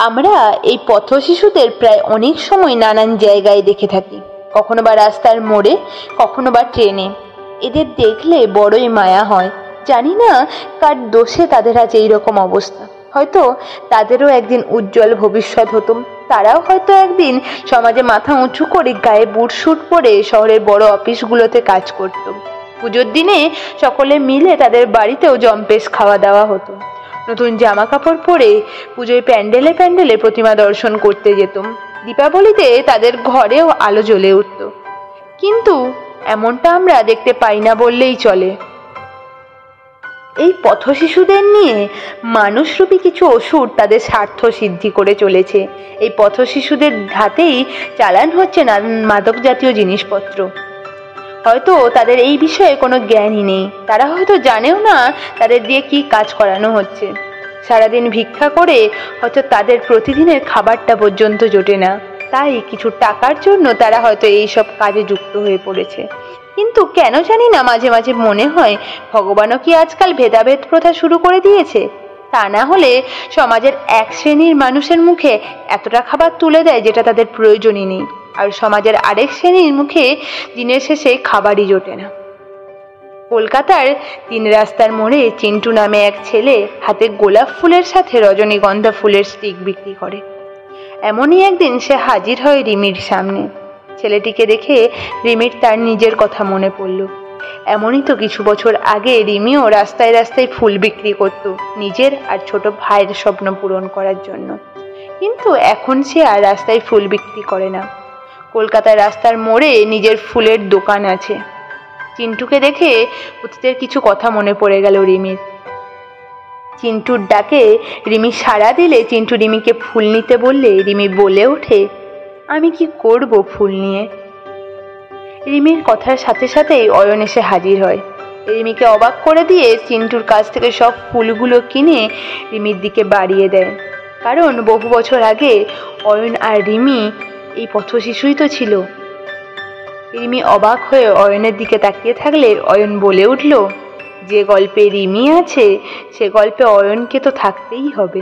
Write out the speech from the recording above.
আমরা এই পথশিশুদের প্রায় অনেক সময় নানান জায়গায় দেখে থাকি, কখনো বা রাস্তার মোড়ে, কখনো বা ট্রেনে। এদের দেখলে বড়ই মায়া হয়। জানি না কার দোষে তাদের আজ এইরকম অবস্থা। হয়তো তাদেরও একদিন উজ্জ্বল ভবিষ্যৎ হতো, তারাও হয়তো একদিন সমাজে মাথা উঁচু করে গায়ে বুট স্যুট পরে শহরের বড় অফিসগুলোতে কাজ করত। পুজোর দিনে সকলে মিলে তাদের বাড়িতেও জম্পেশ খাওয়া দাওয়া হতো। নতুন জামা কাপড় পরে পুজোয় প্যান্ডেলে প্যান্ডেলে প্রতিমা দর্শন করতে যেতাম। দীপাবলিতে তাদের ঘরেও আলো জ্বলে উঠত। কিন্তু এমনটা আমরা দেখতে পাই না বললেই চলে। এই পথশিশুদের নিয়ে মানুষরূপী কিছু অসুর তাদের স্বার্থ সিদ্ধি করে চলেছে। এই পথশিশুদের হাতেই চালান হচ্ছে নানান মাদক জাতীয় জিনিসপত্র। হয়তো তাদের এই বিষয়ে কোনো জ্ঞানই নেই, তারা হয়তো জানেও না তাদের দিয়ে কি কাজ করানো হচ্ছে। সারাদিন ভিক্ষা করে হয়তো তাদের প্রতিদিনের খাবারটা পর্যন্ত জোটে না, তাই কিছু টাকার জন্য তারা হয়তো এইসব কাজে যুক্ত হয়ে পড়েছে। কিন্তু কেন জানি না মাঝে মাঝে মনে হয় ভগবানও কি আজকাল ভেদাভেদ প্রথা শুরু করে দিয়েছে। তা না হলে সমাজের এক শ্রেণীর মানুষের মুখে এতটা খাবার তুলে দেয় যেটা তাদের প্রয়োজনই নেই, আর সমাজের আরেক শ্রেণীর মুখে দিনের শেষে খাবারই জোটে না। কলকাতার 3 রাস্তার মোড়ে চিন্টু নামে এক ছেলে হাতে গোলাপ ফুলের সাথে রজনীগন্ধা ফুলের স্টিক বিক্রি করে। এমনই একদিন সে হাজির হয় রিমির সামনে। ছেলেটিকে দেখে রিমির তার নিজের কথা মনে পড়ল। এমনই তো কিছু বছর আগে রিমিও রাস্তায় রাস্তায় ফুল বিক্রি করত, নিজের আর ছোট ভাইয়ের স্বপ্ন পূরণ করার জন্য। কিন্তু এখন সে আর রাস্তায় ফুল বিক্রি করে না, কলকাতার রাস্তার মোড়ে নিজের ফুলের দোকান আছে। চিন্টুকে দেখে অতীতের কিছু কথা মনে পড়ে গেল রিমির। চিন্টুর ডাকে রিমি সাড়া দিলে চিন্টু রিমিকে ফুল নিতে বললে রিমি বলে ওঠে, আমি কি করব ফুল নিয়ে। রিমির কথার সাথে সাথেই অয়ন এসে হাজির হয়। রিমিকে অবাক করে দিয়ে চিন্টুর কাছ থেকে সব ফুলগুলো কিনে রিমির দিকে বাড়িয়ে দেয়। কারণ বহু বছর আগে অয়ন আর রিমি এই পথশিশুই তো ছিল। রিমি অবাক হয়ে অয়নের দিকে তাকিয়ে থাকলে অয়ন বলে উঠল, যে গল্পে রিমি আছে সে গল্পে অয়নকে তো থাকতেই হবে।